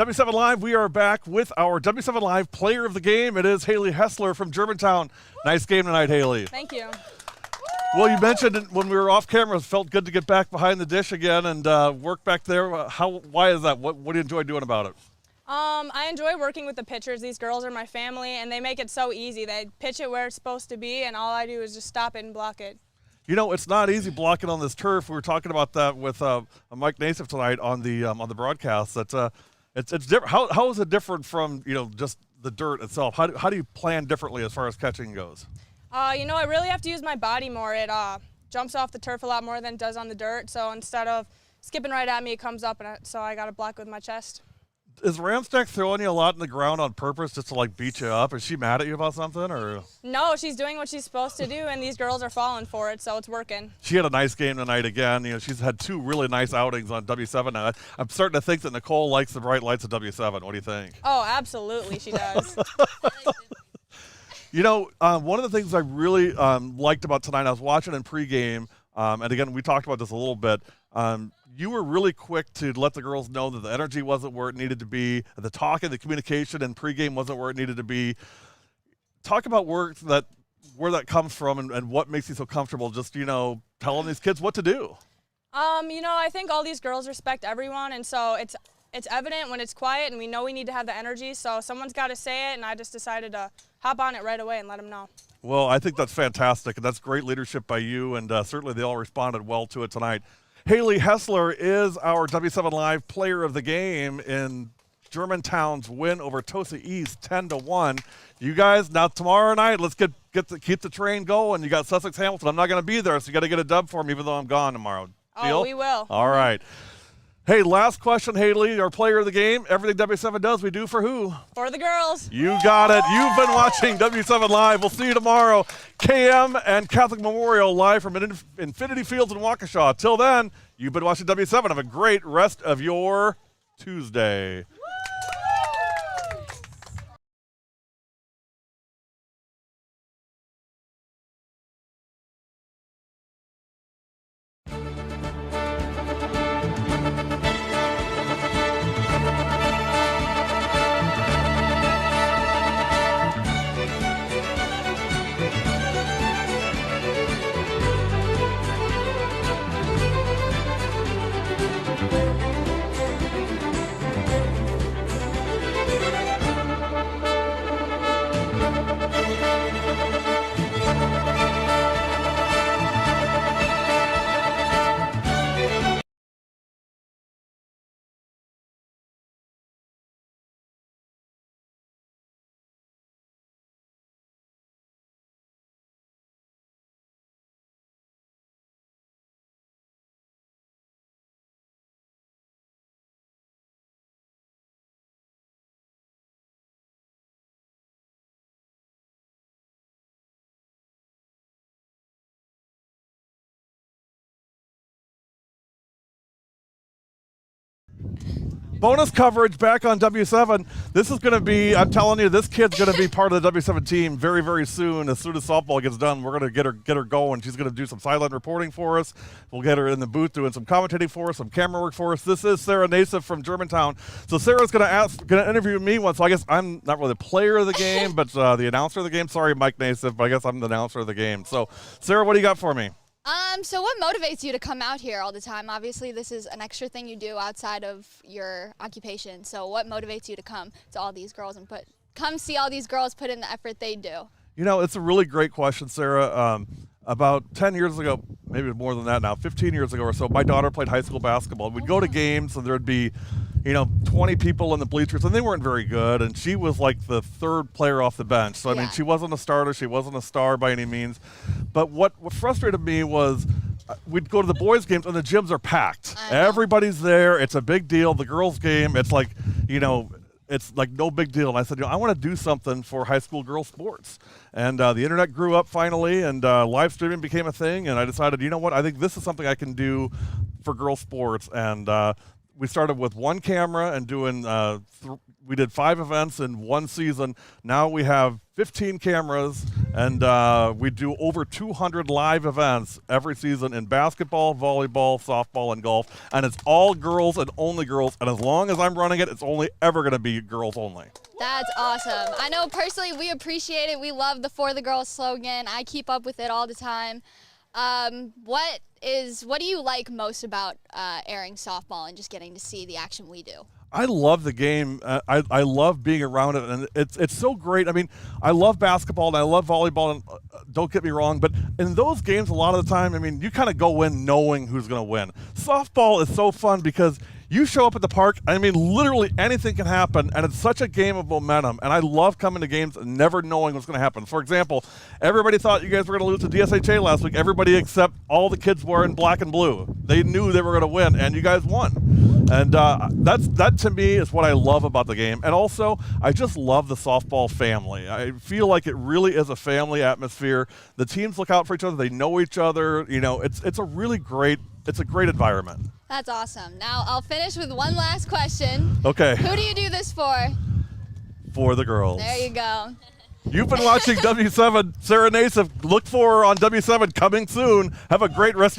W7 Live, we are back with our W7 Live player of the game. It is Haley Hessler from Germantown. Nice game tonight, Haley. Thank you. Well, you mentioned when we were off camera, it felt good to get back behind the dish again and work back there. Why is that? What do you enjoy doing about it? I enjoy working with the pitchers. These girls are my family, and they make it so easy. They pitch it where it's supposed to be, and all I do is just stop it and block it. You know, it's not easy blocking on this turf. We were talking about that with Mike Nassif tonight on the broadcast. That it's different. How is it different from just the dirt itself? How do you plan differently as far as catching goes? I really have to use my body more. It jumps off the turf a lot more than it does on the dirt. So instead of skipping right at me, it comes up, and so I got to block with my chest. Is Ramstack throwing you a lot in the ground on purpose just to beat you up? Is she mad at you about something, or? No, she's doing what she's supposed to do, and these girls are falling for it, so it's working. She had a nice game tonight again. She's had two really nice outings on W7 now. I'm starting to think that Nicole likes the bright lights of W7. What do you think? Oh, absolutely, she does. One of the things I really liked about tonight, I was watching in pregame, and again, we talked about this a little bit. You were really quick to let the girls know that the energy wasn't where it needed to be, the talking, the communication in pregame wasn't where it needed to be. Talk about where that comes from and what makes you so comfortable just, telling these kids what to do. I think all these girls respect everyone, and so it's evident when it's quiet, and we know we need to have the energy, so someone's got to say it, and I just decided to hop on it right away and let them know. Well, I think that's fantastic, and that's great leadership by you, and certainly they all responded well to it tonight. Haley Hessler is our W7 Live player of the game in Germantown's win over Tosa East 10-1. You guys, now tomorrow night, let's keep the train going. You got Sussex Hamilton. I'm not going to be there, so you got to get a dub for me even though I'm gone tomorrow. Deal? Oh, we will. All right. Hey, last question, Haley, our player of the game. Everything W7 does, we do for who? For the girls. You got it. You've been watching W7 Live. We'll see you tomorrow. KM and Catholic Memorial live from Infinity Fields in Waukesha. Till then, you've been watching W7. Have a great rest of your Tuesday. Bonus coverage back on W7. This is going to be, I'm telling you, this kid's going to be part of the W7 team very, very soon. As soon as softball gets done, we're going to get her going. She's going to do some sideline reporting for us. We'll get her in the booth doing some commentating for us, some camera work for us. This is Sarah Nassif from Germantown. So Sarah's going to interview me once. So I guess I'm not really the player of the game, but the announcer of the game. Sorry, Mike Nassif, but I guess I'm the announcer of the game. So Sarah, what do you got for me? So what motivates you to come out here all the time? Obviously, this is an extra thing you do outside of your occupation. So what motivates you to come to all these girls and come see all these girls put in the effort they do? It's a really great question, Sarah. About 10 years ago, maybe more than that now, 15 years ago or so, my daughter played high school basketball. We'd go to games and there'd be, 20 people in the bleachers, and they weren't very good, and she was like the third player off the bench. So, I mean, she wasn't a starter. She wasn't a star by any means. But what frustrated me was we'd go to the boys' games, and the gyms are packed. Everybody's there. It's a big deal. The girls' game, it's like, it's like no big deal. And I said, I want to do something for high school girls sports. And the internet grew up finally, and live streaming became a thing. And I decided, I think this is something I can do for girls sports. And we started with one camera and doing we did 5 events in one season. Now we have 15 cameras, and we do over 200 live events every season in basketball, volleyball, softball, and golf. And it's all girls and only girls. And as long as I'm running it, it's only ever going to be girls only. That's awesome. I know personally we appreciate it. We love the For the Girls slogan. I keep up with it all the time. What do you like most about airing softball and just getting to see the action we do? I love the game. I love being around it, and it's so great. I mean, I love basketball and I love volleyball, and don't get me wrong, but in those games, a lot of the time, I mean, you kind of go in knowing who's going to win. Softball is so fun because you show up at the park, I mean, literally anything can happen, and it's such a game of momentum, and I love coming to games and never knowing what's going to happen. For example, everybody thought you guys were going to lose to DSHA last week. Everybody except all the kids were in black and blue. They knew they were going to win, and you guys won. And that to me is what I love about the game. And also, I just love the softball family. I feel like it really is a family atmosphere. The teams look out for each other. They know each other. You know, it's a really great environment. That's awesome. Now I'll finish with one last question. Okay. Who do you do this for? For the girls. There you go. You've been watching W7. Sarah Nassif, look for her on W7 coming soon. Have a great rest of your